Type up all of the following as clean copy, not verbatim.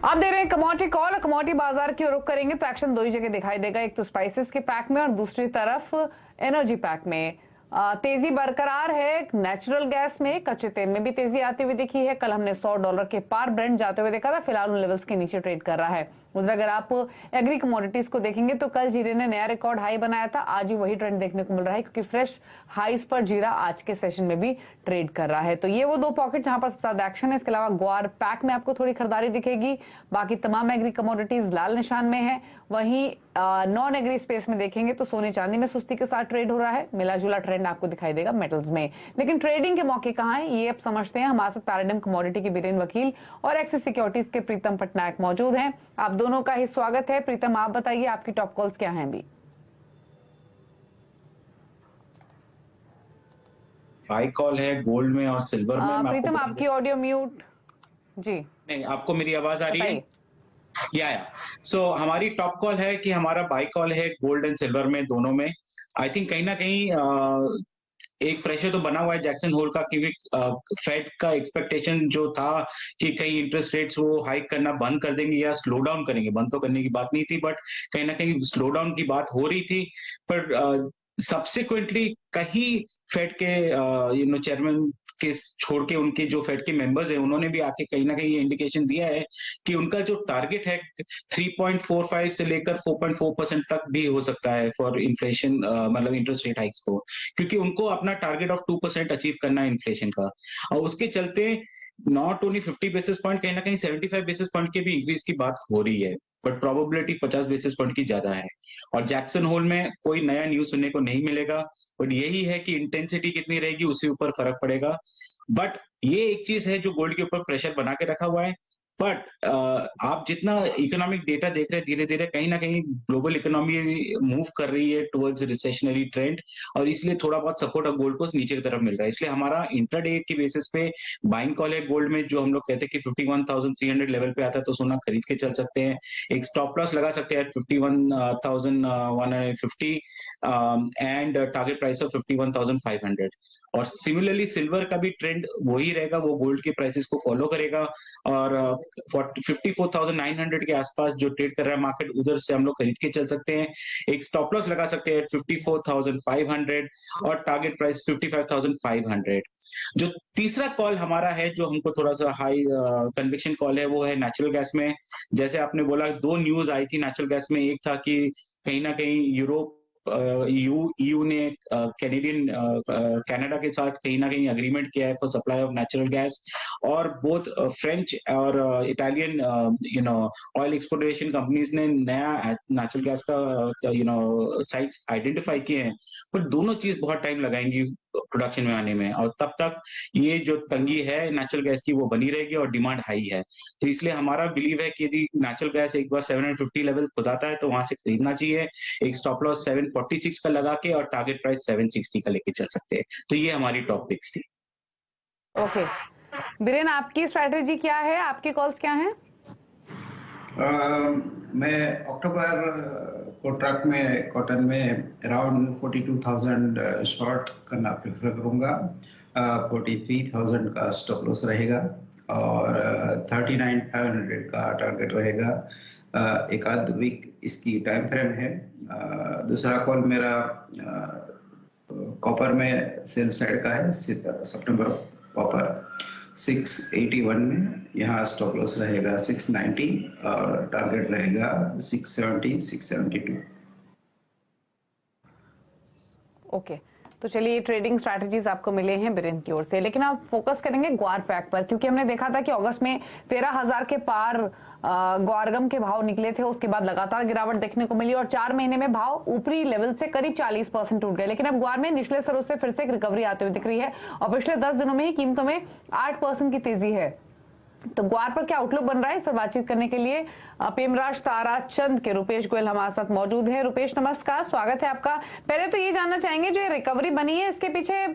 आप दे रहे हैं कमोडिटी कॉल और कमोडिटी बाजार की ओर रुख करेंगे तो एक्शन दो ही जगह दिखाई देगा, एक तो स्पाइसेस के पैक में और दूसरी तरफ एनर्जी पैक में। तेजी बरकरार है नेचुरल गैस में, कच्चे तेल में भी तेजी आती हुई दिखी है। कल हमने $100 के पार ब्रेंट जाते हुए देखा था, फिलहाल उन लेवल्स के नीचे ट्रेड कर रहा है। उधर अगर आप एग्री कमोडिटीज को देखेंगे तो कल जीरे ने नया रिकॉर्ड हाई बनाया था, आज ही वही ट्रेंड देखने को मिल रहा है क्योंकि फ्रेश हाईस पर जीरा आज के सेशन में भी ट्रेड कर रहा है। तो ये वो दो पॉकेट जहां पर सबसे ज्यादा एक्शन है। इसके अलावा ग्वार पैक में आपको थोड़ी खरीदारी दिखेगी, बाकी तमाम एग्री कमोडिटीज लाल निशान में है। वहीं नॉन एग्री स्पेस में देखेंगे तो सोने चांदी में सुस्ती के साथ ट्रेड हो रहा है, मिला जुला ट्रेंड आपको दिखाई देगा मेटल्स में। लेकिन ट्रेडिंग के मौके कहां हैं ये अब समझते हैं। हमारे साथ पैराडाइम कमोडिटी के बीरेन वकील और एक्सिस सिक्योरिटीज के प्रीतम पटनायक मौजूद हैं। आप दोनों का ही स्वागत है। प्रीतम, आप बताइए आपकी टॉप कॉल्स क्या हैं अभी? हाई कॉल है गोल्ड में और सिल्वर में। प्रीतम आपकी ऑडियो म्यूट। जी नहीं, आपको मेरी आवाज आ रही है? बताइए। या सो हमारी टॉप कॉल है कि हमारा बाई कॉल है गोल्ड एंड सिल्वर में, दोनों में। आई थिंक कहीं ना कहीं एक प्रेशर तो बना हुआ है जैक्सन होल का, क्योंकि फेड का एक्सपेक्टेशन जो था कि कहीं इंटरेस्ट रेट्स वो हाइक करना बंद कर देंगे या स्लो डाउन करेंगे। बंद तो करने की बात नहीं थी, बट कहीं ना कहीं स्लो डाउन की बात हो रही थी। पर सब्सिक्वेंटली कहीं फेड के चेयरमैन के छोड़ के उनके जो फेड के मेंबर्स हैं उन्होंने भी आके कहीं ना कहीं ये इंडिकेशन दिया है कि उनका जो टारगेट है 3.45 से लेकर 4.4% तक भी हो सकता है फॉर इन्फ्लेशन, मतलब इंटरेस्ट रेट हाइक्स को, क्योंकि उनको अपना टारगेट ऑफ 2% अचीव करना है इन्फ्लेशन का। और उसके चलते नॉट ओनली 50 बेसिस पॉइंट, कहीं ना कहीं 75 बेसिस पॉइंट के भी इंक्रीज की बात हो रही है, बट प्रोबेबिलिटी 50 बेसिस पॉइंट की ज्यादा है। और जैक्सन होल में कोई नया न्यूज सुनने को नहीं मिलेगा, बट यही है कि इंटेंसिटी कितनी रहेगी उसी ऊपर फर्क पड़ेगा। बट ये एक चीज है जो गोल्ड के ऊपर प्रेशर बना के रखा हुआ है। बट आप जितना इकोनॉमिक डेटा देख रहे हैं, धीरे धीरे कहीं ना कहीं ग्लोबल इकोनॉमी मूव कर रही है टुवर्ड्स रिसेशनरी ट्रेंड, और इसलिए थोड़ा बहुत सपोर्ट अब गोल्ड को नीचे की तरफ मिल रहा है। इसलिए हमारा इंट्राडे की बेसिस पे बाइंग कॉल है गोल्ड में, जो हम लोग कहते हैं कि 51,300 लेवल पे आता है तो सोना खरीद के चल सकते हैं। एक स्टॉप लॉस लगा सकते हैं 51,150 एंड टारगेट प्राइस ऑफ 51,500। और सिमिलरली सिल्वर का भी ट्रेंड वही रहेगा, वो गोल्ड के प्राइसेस को फॉलो करेगा। और 54,900 के आसपास जो ट्रेड कर रहा है मार्केट, उधर से हम लोग खरीद के चल सकते हैं। एक स्टॉप लॉस लगा सकते हैं 54,500 और टारगेट प्राइस 55,500। जो तीसरा कॉल हमारा है, जो हमको थोड़ा सा हाई कन्विक्शन कॉल है, वो है नेचुरल गैस में। जैसे आपने बोला, दो न्यूज आई थी नेचुरल गैस में। एक था कि कहीं ना कहीं यूरोप ईयू ने कैनेडियन कनाडा के साथ कहीं ना कहीं अग्रीमेंट किया है for supply of natural gas. और बोथ फ्रेंच और इटालियन ऑयल एक्सप्लोरेशन कंपनीज ने नया नेचुरल गैस का साइट्स आइडेंटिफाई किए हैं। पर दोनों चीज बहुत टाइम लगाएंगी प्रोडक्शन में आने में, और तब तक ये जो तंगी है नेचुरल गैस की वो बनी रहेगी और डिमांड हाई है। तो इसलिए हमारा बिलीव है कि यदि नेचुरल गैस एक बार 750 लेवल खुदाता है तो वहां से खरीदना चाहिए। एक स्टॉप लॉस 746 का लगा के और टारगेट प्राइस 760 का लेके चल सकते हैं। तो ये हमारी टॉप पिक्स थी। ओके बीरेन, आपकी स्ट्रेटेजी क्या है, आपकी कॉल्स क्या हैं? मैं अक्टूबर कॉन्ट्रैक्ट में कॉटन में अराउंड 42,000 शॉर्ट करना प्रेफर करूंगा। 43,000 का स्टॉप लॉस रहेगा और 39,500 का टारगेट रहेगा। एक आध वीक इसकी टाइम फ्रेम है। दूसरा कॉल मेरा कॉपर में सेल साइड का है, सितंबर कॉपर 681 में। यहाँ स्टॉप लॉस रहेगा 690 और टारगेट रहेगा 670 672। ओके तो चलिए ट्रेडिंग स्ट्रैटेजीज आपको मिले हैं बिरेन की ओर से, लेकिन आप फोकस करेंगे ग्वार पैक पर, क्योंकि हमने देखा था कि अगस्त में 13,000 के पार ग्वारगम के भाव निकले थे। उसके बाद लगातार गिरावट देखने को मिली और 4 महीने में भाव ऊपरी लेवल से करीब 40% उठ गए। लेकिन अब ग्वार में निचले स्तरों से फिर से एक रिकवरी आते हुए दिख रही है और पिछले 10 दिनों में ही कीमतों में 8% की तेजी है। तो ग्वार पर क्या आउटलुक बन रहा है, इस पर बातचीत करने के लिए पेमराज ताराचंद के रुपेश गोयल हमारे साथ मौजूद है। रुपेश नमस्कार, स्वागत है आपका। पहले तो ये जानना चाहेंगे जो ये रिकवरी बनी है इसके पीछे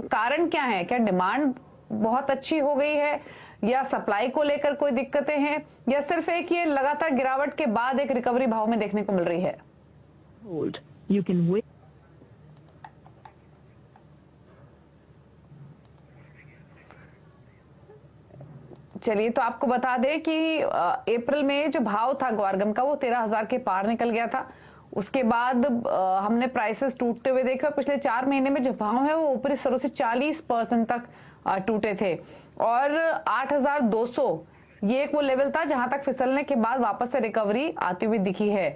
कारण क्या है? क्या डिमांड बहुत अच्छी हो गई है या सप्लाई को लेकर कोई दिक्कतें हैं, या सिर्फ एक ये लगातार गिरावट के बाद एक रिकवरी भाव में देखने को मिल रही है? चलिए, तो आपको बता दें कि अप्रैल में जो भाव था ग्वारगम का वो 13,000 के पार निकल गया था। उसके बाद हमने प्राइसेस टूटते हुए देखे और पिछले 4 महीने में जो भाव है वो ऊपरी स्तरों से 40% तक टूटे थे और 8,200 ये एक वो लेवल था जहां तक फिसलने के बाद वापस से रिकवरी आती हुई दिखी है।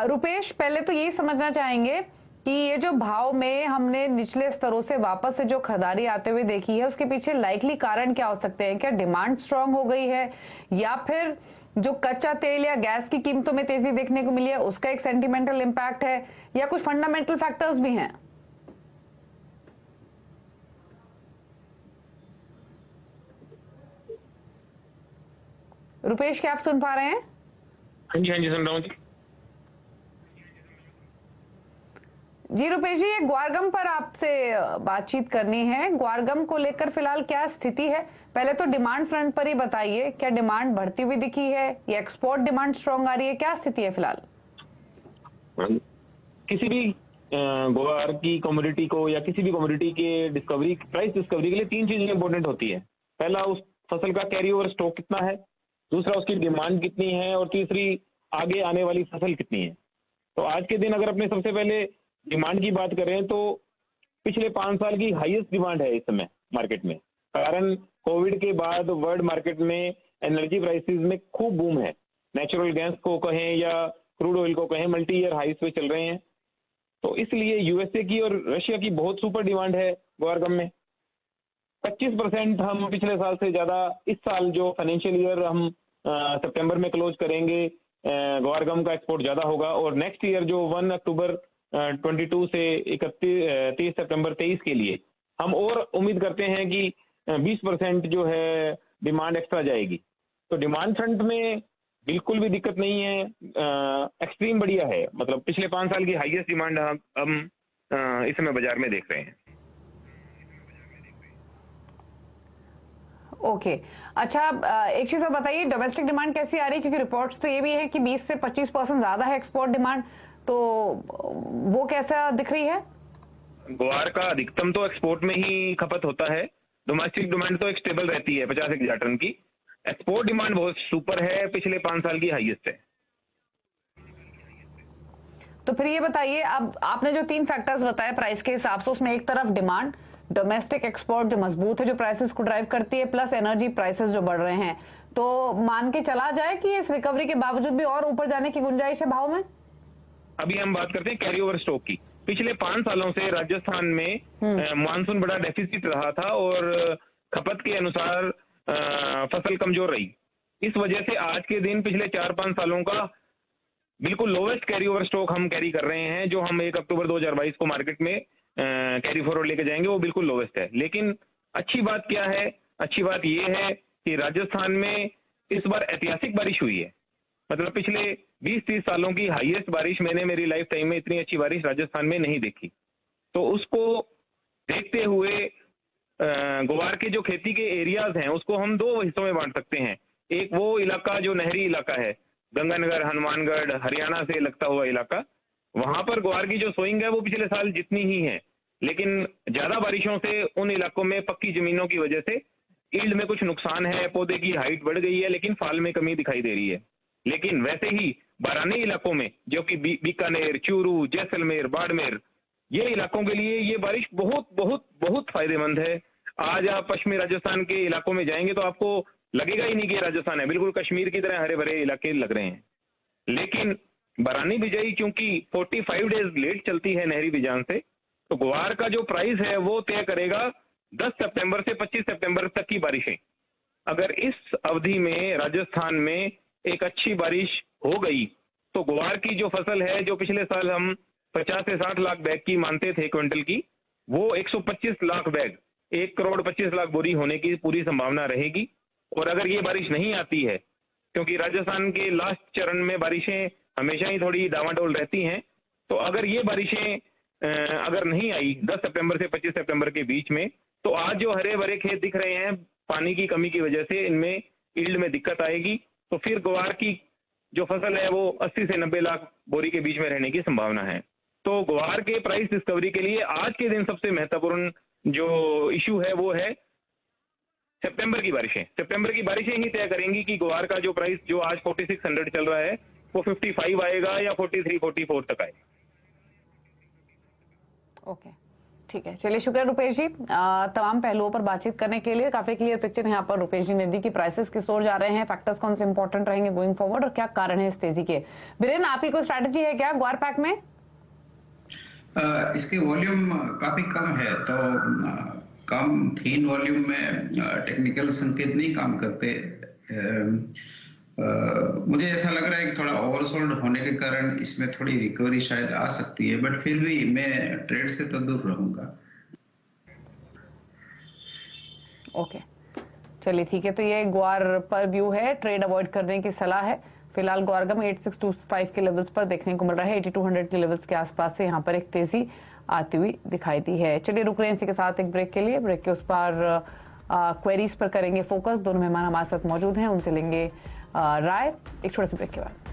रुपेश, पहले तो यही समझना चाहेंगे कि ये जो भाव में हमने निचले स्तरों से वापस से जो खरीदारी आते हुए देखी है उसके पीछे लाइकली कारण क्या हो सकते हैं? क्या डिमांड स्ट्रांग हो गई है या फिर जो कच्चा तेल या गैस की कीमतों में तेजी देखने को मिली है उसका एक सेंटिमेंटल इम्पैक्ट है या कुछ फंडामेंटल फैक्टर्स भी हैं? रुपेश, क्या आप सुन पा रहे हैं? हाँ जी सुन रहा हूँ जी रुपेश जी, ये ग्वारगम पर आपसे बातचीत करनी है। ग्वारगम को लेकर फिलहाल क्या स्थिति है? पहले तो डिमांड फ्रंट पर ही बताइए, क्या डिमांड बढ़ती हुई दिखी है या एक्सपोर्ट डिमांड स्ट्रांग आ रही है? क्या स्थिति है फिलहाल? किसी भी ग्वार की कमोडिटी को या किसी भी कमोडिटी के डिस्कवरी प्राइस डिस्कवरी के लिए 3 चीजें इंपॉर्टेंट होती है। पहला, उस फसल का कैरी ओवर स्टॉक कितना है, दूसरा उसकी डिमांड कितनी है और तीसरी आगे आने वाली फसल कितनी है। तो आज के दिन अगर अपने सबसे पहले डिमांड की बात करें तो पिछले 5 साल की हाईएस्ट डिमांड है इस समय मार्केट में। कारण कोविड के बाद वर्ल्ड मार्केट में एनर्जी प्राइसेस में खूब बूम है। नेचुरल गैस को कहें या क्रूड ऑयल को कहें, मल्टी ईयर हाईस पे चल रहे हैं। तो इसलिए यूएसए की और रशिया की बहुत सुपर डिमांड है ग्वारगम में। 25% हम पिछले साल से ज्यादा इस साल जो फाइनेंशियल ईयर हम सितंबर में क्लोज करेंगे, ग्वारगम का एक्सपोर्ट ज्यादा होगा और नेक्स्ट ईयर जो 1 अक्टूबर 22 से 30 सितंबर 23 के लिए हम और उम्मीद करते हैं कि 20% जो है डिमांड एक्स्ट्रा जाएगी। तो डिमांड फ्रंट में बिल्कुल भी दिक्कत नहीं है, एक्सट्रीम बढ़िया है। मतलब पिछले 5 साल की हाईएस्ट डिमांड हम इस समय बाजार में देख रहे हैं। ओके अच्छा, एक चीज और बताइए, डोमेस्टिक डिमांड कैसी आ रही है? क्योंकि रिपोर्ट्स तो ये भी है कि 20 से 25% ज्यादा है एक्सपोर्ट डिमांड, तो वो कैसा दिख रही है? ग्वार का अधिकतम तो एक्सपोर्ट में ही खपत होता है। डोमेस्टिक डिमांड तो एक स्टेबल रहती है 50,000 टन की। एक्सपोर्ट डिमांड बहुत सुपर है, पिछले 5 साल की हाईएस्ट है। तो फिर ये बताइए, अब आपने जो 3 फैक्टर्स बताए प्राइस के हिसाब से, उसमें एक तरफ डिमांड, डोमेस्टिक एक्सपोर्ट जो मजबूत है जो प्राइसेस को ड्राइव करती है, प्लस एनर्जी प्राइसेस जो बढ़ रहे हैं, तो मान के चला जाए कि इस रिकवरी के बावजूद भी और ऊपर जाने की गुंजाइश है भाव में? अभी हम बात करते हैं कैरी ओवर स्टॉक की। पिछले 5 सालों से राजस्थान में मानसून बड़ा डेफिसिट रहा था और खपत के अनुसार फसल कमजोर रही। इस वजह से आज के दिन पिछले 4-5 सालों का बिल्कुल लोवेस्ट कैरी ओवर स्टॉक हम कैरी कर रहे हैं। जो हम 1 अक्टूबर 2022 को मार्केट में कैरी फॉरवर्ड लेके जाएंगे वो बिल्कुल लोवेस्ट है। लेकिन अच्छी बात क्या है? अच्छी बात ये है कि राजस्थान में इस बार ऐतिहासिक बारिश हुई है। मतलब पिछले 20-30 सालों की हाईएस्ट बारिश मैंने मेरी लाइफ टाइम में इतनी अच्छी बारिश राजस्थान में नहीं देखी। तो उसको देखते हुए ग्वार के जो खेती के एरियाज हैं उसको हम 2 हिस्सों में बांट सकते हैं। एक वो इलाका जो नहरी इलाका है, गंगानगर, हनुमानगढ़, हरियाणा से लगता हुआ इलाका, वहां पर ग्वार की जो सोइंग है वो पिछले साल जितनी ही है। लेकिन ज्यादा बारिशों से उन इलाकों में पक्की जमीनों की वजह से ईल्ड में कुछ नुकसान है, पौधे की हाइट बढ़ गई है लेकिन फाल में कमी दिखाई दे रही है। लेकिन वैसे ही बारानी इलाकों में जो कि बीकानेर, चूरू, जैसलमेर, बाड़मेर, ये इलाकों के लिए ये बारिश बहुत बहुत बहुत फायदेमंद है। आज आप पश्चिमी राजस्थान के इलाकों में जाएंगे तो आपको लगेगा ही नहीं कि राजस्थान है, बिल्कुल कश्मीर की तरह हरे भरे इलाके लग रहे हैं। लेकिन बारानी बिजाई क्योंकि 45 डेज लेट चलती है नहरी बिजान से, तो ग्वार का जो प्राइस है वो तय करेगा 10 सितंबर से 25 सितंबर तक की बारिशें। अगर इस अवधि में राजस्थान में एक अच्छी बारिश हो गई तो ग्वार की जो फसल है, जो पिछले साल हम 50 से 60 लाख बैग की मानते थे क्विंटल की, वो 125 लाख बैग, 1 करोड़ 25 लाख बोरी होने की पूरी संभावना रहेगी। और अगर ये बारिश नहीं आती है, क्योंकि राजस्थान के लास्ट चरण में बारिशें हमेशा ही थोड़ी डावाडोल रहती हैं, तो अगर ये बारिशें अगर नहीं आई 10 सितंबर से 25 सितंबर के बीच में, तो आज जो हरे भरे खेत दिख रहे हैं पानी की कमी की वजह से इनमें ईल्ड में दिक्कत आएगी। तो फिर ग्वार की जो फसल है वो 80 से 90 लाख बोरी के बीच में रहने की संभावना है। तो ग्वार के प्राइस डिस्कवरी के लिए आज के दिन सबसे महत्वपूर्ण जो इशू है वो है सितंबर की बारिशें ही तय करेंगी कि ग्वार का जो प्राइस जो आज 4600 चल रहा है वो 55 आएगा या 43 44 तक आए। ओके, ठीक है, चलिए शुक्रिया रुपेश जी तमाम पहलुओं पर बातचीत करने के लिए। काफी क्लियर पिक्चर यहाँ पर रुपेश जी ने दी कि प्राइसेस किस ओर जा रहे हैं, फैक्टर्स कौन से इंपॉर्टेंट रहेंगे गोइंग फॉरवर्ड और क्या कारण है इस तेजी के। वीरेन, आप ही कोई स्ट्रैटेजी है क्या ग्वार पैक में? इसके वॉल्यूम काफी कम है, तो कम थीन वॉल्यूम में टेक्निकल संकेत नहीं काम करते। मुझे ऐसा लग रहा है कि थोड़ा ओवरसोल्ड होने के कारण इसमें थोड़ी रिकवरी शायद आ सकती है, बट फिर भी मैं ट्रेड से तो दूर रहूंगा। ओके, चलिए ठीक है, तो ये ग्वार पर व्यू है, ट्रेड अवॉइड करने की सलाह है। फिलहाल ग्वार का 8625 के लेवल्स पर देखने को मिल रहा है, 8200 के लेवल्स के आसपास से यहाँ पर एक तेजी आती हुई दिखाई दी है। चलिए रुक रहे हैं इसी के साथ एक ब्रेक के लिए। ब्रेक के उस पर क्वेरीज पर करेंगे फोकस। दोनों मेहमान हमारे साथ मौजूद हैं, उनसे लेंगे राय एक छोटे से ब्रेक के बाद।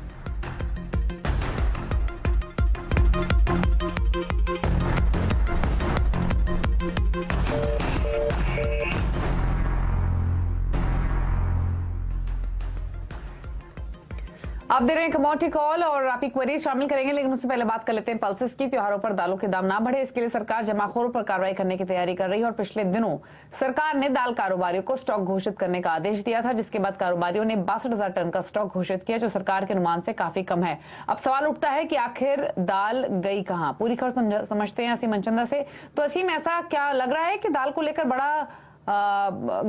आप दे रहे हैं कमोडिटी कॉल और आपकी क्वेरी शामिल करेंगे, लेकिन उससे पहले बात कर लेते हैं पल्सेस की। त्योहारों पर दालों के दाम ना बढ़े, इसके लिए सरकार जमाखोरों पर कार्रवाई करने की तैयारी कर रही है। और पिछले दिनों सरकार ने दाल कारोबारियों को स्टॉक घोषित करने का आदेश दिया था, जिसके बाद कारोबारियों ने 62,000 टन का स्टॉक घोषित किया, जो सरकार के अनुमान से काफी कम है। अब सवाल उठता है कि आखिर दाल गई कहां? पूरी खबर समझते हैं असीम मनचंदा से। तो असीम, ऐसा क्या लग रहा है कि दाल को लेकर बड़ा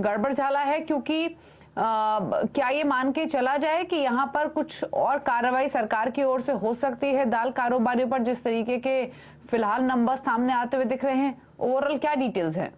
गड़बड़ झाला है? क्योंकि क्या ये मान के चला जाए कि यहाँ पर कुछ और कार्रवाई सरकार की ओर से हो सकती है दाल कारोबारियों पर, जिस तरीके के फिलहाल नंबर सामने आते हुए दिख रहे हैं? ओवरऑल क्या डिटेल्स हैं?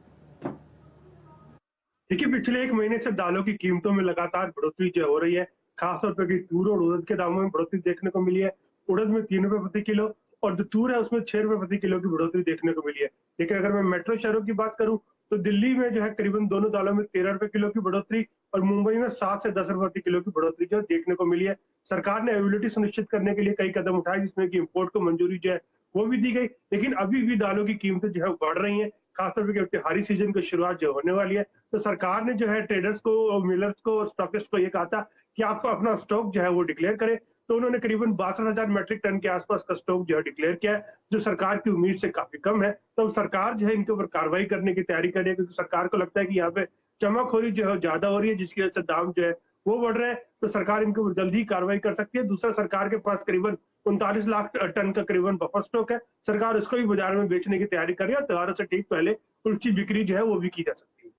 देखिए, पिछले एक महीने से दालों की कीमतों में लगातार बढ़ोतरी जो हो रही है। खासतौर पर तूर और उड़द के दामों में बढ़ोतरी देखने को मिली है। उड़द में 3 रुपए प्रति किलो और जो तूर है उसमें 6 रुपए प्रति किलो की बढ़ोतरी देखने को मिली है। लेकिन अगर मैं मेट्रो शहरों की बात करूं तो दिल्ली में जो है करीबन दोनों दालों में 13 रुपए किलो की बढ़ोतरी और मुंबई में 7 से 10 रुपए प्रति किलो की बढ़ोतरी जो देखने को मिली है। सरकार ने अवेलेबिलिटी सुनिश्चित करने के लिए कई कदम उठाए, जिसमें कि इंपोर्ट को मंजूरी जो है वो भी दी गई। लेकिन अभी भी दालों की कीमतें जो है बढ़ रही हैं। खासतौर पर त्योहारी सीजन की शुरुआत जो होने वाली है, तो सरकार ने जो है ट्रेडर्स को, मिलर्स को, स्टॉकिस्ट को ये कहा था कि आप अपना स्टॉक जो है वो डिक्लेयर करें। तो उन्होंने करीबन 62,000 मेट्रिक टन के आसपास का स्टॉक जो है डिक्लेयर किया है, जो सरकार की उम्मीद से काफी कम है। तो सरकार जो है इनके ऊपर कार्रवाई करने की तैयारी कर रही है, क्योंकि सरकार को लगता है कि यहाँ पे जमाखोरी जो है ज्यादा हो रही है, जिसकी वजह से दाम जो है वो बढ़ रहे हैं। तो सरकार इनके ऊपर जल्दी ही कार्रवाई कर सकती है। दूसरा, सरकार के पास करीबन 39 लाख टन का करीबन बफर स्टॉक है। सरकार उसको भी बाजार में बेचने की तैयारी कर रही है और त्योहारों से ठीक पहले उसकी बिक्री जो है वो भी की जा सकती है।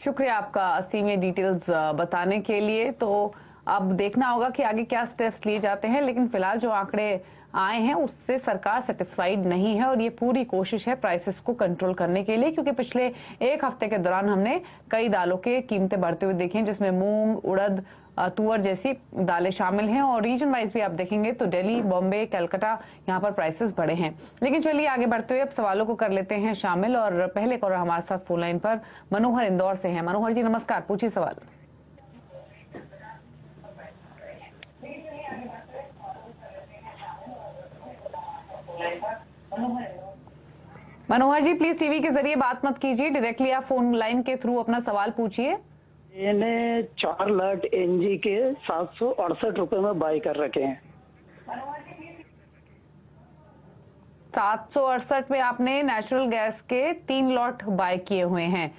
शुक्रिया आपका असीम, ये डिटेल्स बताने के लिए। तो अब देखना होगा कि आगे क्या स्टेप्स लिए जाते हैं, लेकिन फिलहाल जो आंकड़े आए हैं उससे सरकार सेटिस्फाइड नहीं है और ये पूरी कोशिश है प्राइसेस को कंट्रोल करने के लिए, क्योंकि पिछले एक हफ्ते के दौरान हमने कई दालों के कीमतें बढ़ते हुए देखी हैं, जिसमें मूंग, उड़द, तुअर जैसी दालें शामिल हैं। और रीजन वाइज भी आप देखेंगे तो दिल्ली, बॉम्बे, कलकत्ता, यहाँ पर प्राइसेस बढ़े हैं। लेकिन चलिए आगे बढ़ते हुए अब सवालों को कर लेते हैं शामिल। और पहले कॉलर हमारे साथ फोन लाइन पर मनोहर इंदौर से हैं। मनोहर जी नमस्कार, पूछिए सवाल। मनोहर जी प्लीज टीवी के जरिए बात मत कीजिए, डायरेक्टली आप फोन लाइन के थ्रू अपना सवाल पूछिए। मैंने 4 लाख एनजी के 768 रुपए में बाय कर रखे हैं। 768 में आपने नेचुरल गैस के 3 लॉट बाय किए हुए हैं।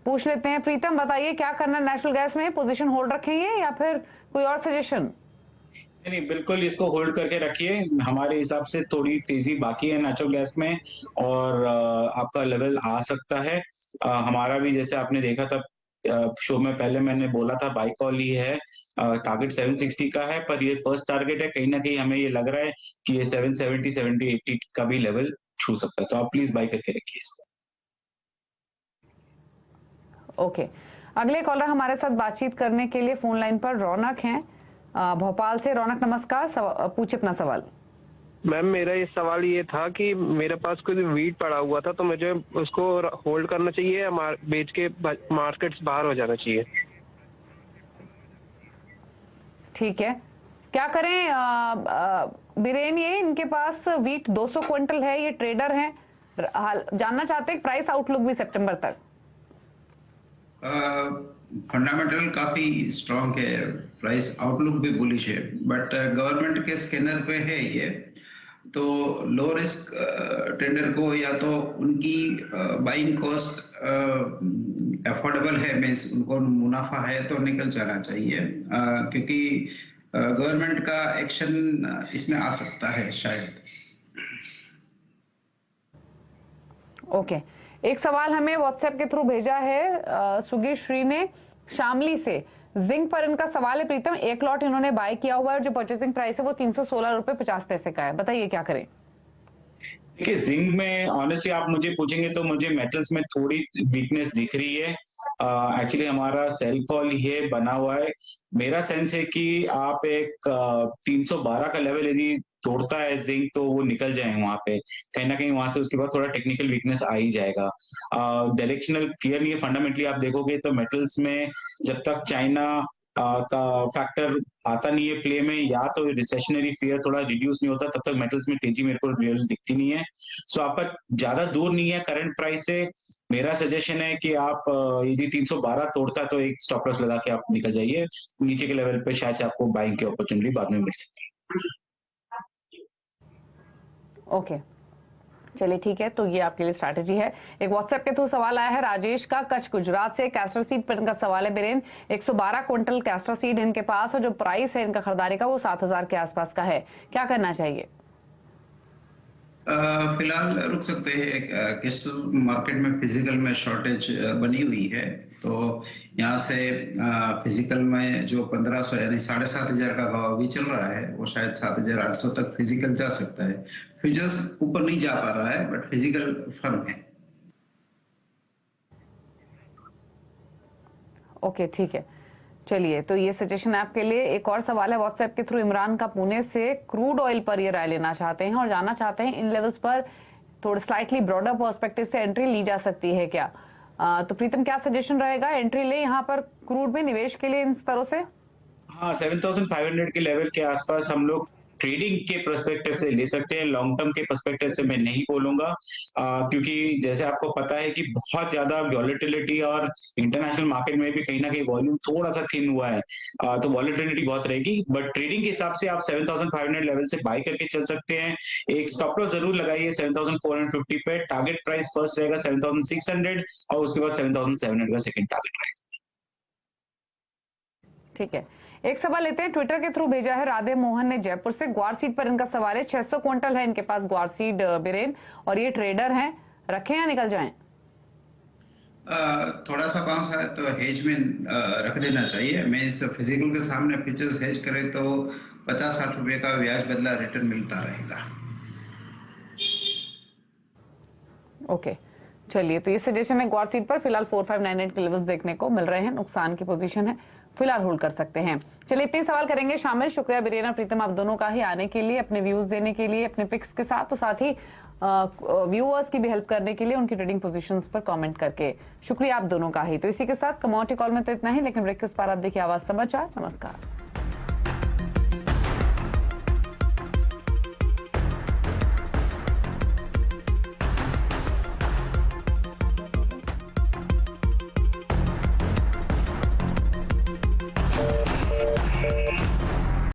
पूछ लेते हैं प्रीतम, बताइए क्या करना नेचुरल गैस में? पोजीशन होल्ड रखेंगे या फिर कोई और सजेशन? नहीं, बिल्कुल इसको होल्ड करके रखिए। हमारे हिसाब से थोड़ी तेजी बाकी है नेचुरल गैस में और आपका लेवल आ सकता है। हमारा भी जैसे आपने देखा था शो में पहले मैंने बोला था बाई कॉल ही है। टारगेट 760 का है, पर ये फर्स्ट टारगेट है। कहीं ना कहीं हमें ये लग रहा है कि ये 770, 70, 80 का भी लेवल छू सकता है, तो आप प्लीज बाई करके रखिए इसको। ओके, अगले कॉलर हमारे साथ बातचीत करने के लिए फोन लाइन पर रौनक हैं भोपाल से। रौनक नमस्कार, पूछिए अपना सवाल। मैम, मेरा ये सवाल ये था कि मेरे पास कोई वीट पड़ा हुआ था, तो मुझे उसको होल्ड करना चाहिए या बेच के मार्केट्स बाहर हो जाना चाहिए? ठीक है, क्या करें बीरेन? ये इनके पास वीट 200 क्विंटल है, ये ट्रेडर हैं, जानना चाहते हैं प्राइस आउटलुक भी सितंबर तक। फंडामेंटल काफी स्ट्रांग है, प्राइस आउटलुक भी बुलिश है, बट गवर्नमेंट के स्कैनर पे है ये, तो लो रिस्क ट्रेडर को या तो उनकी बाइंग कॉस्ट अफोर्डेबल है, मीन्स उनको मुनाफा है तो निकल जाना चाहिए, क्योंकि गवर्नमेंट का एक्शन इसमें आ सकता है शायद। ओके, एक सवाल हमें व्हाट्सएप के थ्रू भेजा है सुगी श्री ने शामली से। जिंक पर इनका सवाल है प्रीतम, एक लॉट इन्होंने बाय किया हुआ है और जो परचेसिंग प्राइस है वो 316 रुपए 50 पैसे का है, बताइए क्या करें। देखिए, जिंक में ऑनेस्टली आप मुझे पूछेंगे तो मुझे मेटल्स में थोड़ी वीकनेस दिख रही है। एक्चुअली हमारा सेल कॉल ये बना हुआ है, मेरा सेंस है कि आप एक 312 का लेवल यदि तोड़ता है जिंक तो वो निकल जाए वहां पे, कहीं ना कहीं वहां से उसके बाद थोड़ा टेक्निकल वीकनेस आ ही जाएगा। डायरेक्शनल क्लियर नहीं है। फंडामेंटली आप देखोगे तो मेटल्स में जब तक चाइना का फैक्टर आता नहीं है प्ले में, या तो रिसेशनरी फियर थोड़ा रिड्यूस नहीं होता, तब तक मेटल्स में तेजी मेरे को रियल दिखती नहीं है। सो आपका ज्यादा दूर नहीं है करंट प्राइस से। मेरा सजेशन है कि आप यदि 312 तोड़ता तो एक स्टॉप लॉस लगा के आप निकल जाइए, नीचे के लेवल पे शायद से आपको बाइंग की अपॉर्चुनिटी बाद में मिल सकती है। ओके, चलिए ठीक है, तो ये आपके लिए स्ट्रैटेजी है। एक व्हाट्सएप के थ्रू सवाल आया है राजेश का, कच्छ गुजरात से। कैस्टर सीड पर इनका सवाल है बिरेन, 112 क्विंटल कैस्टर सीड इनके पास और जो प्राइस है इनका खरीदारी का वो 7000 के आसपास का है, क्या करना चाहिए। फिलहाल रुक सकते हैं, कैस्टर मार्केट में फिजिकल में शॉर्टेज बनी हुई है, तो यहाँ से फिजिकल में जो 1500 यानी 7500 का भाव भी चल रहा है, वो शायद 7800 तक फिजिकल जा सकता है। फ्यूचर्स ऊपर नहीं जा पा रहा है, बट फिजिकल फर्म है। ओके ठीक है, चलिए तो ये सजेशन है आपके लिए। एक और सवाल है व्हाट्सएप के थ्रू इमरान का पुणे से, क्रूड ऑयल पर ये राय लेना चाहते हैं और जानना चाहते हैं इन लेवल्स पर थोड़ा स्लाइटली ब्रॉडर पर्सपेक्टिव से एंट्री ली जा सकती है क्या। तो प्रीतम क्या सजेशन रहेगा, एंट्री ले यहाँ पर क्रूड में निवेश के लिए इन स्तरों से। हाँ, 7500 के लेवल के आसपास हम लोग ट्रेडिंग के पर्सपेक्टिव से ले सकते हैं, लॉन्ग टर्म के पर्सपेक्टिव से मैं नहीं बोलूंगा, क्योंकि जैसे आपको पता है कि बहुत ज्यादा वॉलेटिलिटी और इंटरनेशनल मार्केट में भी कहीं ना कहीं वॉल्यूम थोड़ा सा थिन हुआ है, तो वॉलेटिलिटी बहुत रहेगी। बट ट्रेडिंग के हिसाब से आप 7500 लेवल से बाय करके चल सकते हैं। एक स्टॉप लॉस जरूर लगाइए 7450 पे, टारगेट प्राइस फर्स्ट रहेगा 7600 और उसके बाद 7700 का सेकंड टारगेट रहेगा। ठीक है, एक सवाल लेते हैं, ट्विटर के थ्रू भेजा है राधे मोहन ने जयपुर से। ग्वार सीड पर इनका सवाल है, 600 क्विंटल है इनके पास ग्वार सीड बिरेन, और ये ट्रेडर हैं, रखें या निकल जाएं। थोड़ा सा बाउंस है तो हेज में रख देना चाहिए। मैं इस फिजिकल के सामने फ्यूचर्स हेज करे तो 50-60 रुपए का ब्याज बदला रिटर्न मिलता रहेगा। ओके चलिए, तो ये सजेशन है ग्वार सीड पर। फिलहाल 4598 के लेवल्स देखने को मिल रहे हैं, नुकसान की पोजीशन है, फिलहाल होल्ड कर सकते हैं। चलिए इतने सवाल करेंगे शामिल। शुक्रिया बिरेन और प्रीतम आप दोनों का ही आने के लिए, अपने व्यूज देने के लिए, अपने पिक्स के साथ, तो साथ ही व्यूअर्स की भी हेल्प करने के लिए उनकी ट्रेडिंग पोजीशंस पर कमेंट करके। शुक्रिया आप दोनों का ही। तो इसी के साथ कमोडिटी कॉल में तो इतना ही, लेकिन ब्रेक के उस पार आप देखिए आवाज समाचार। नमस्कार।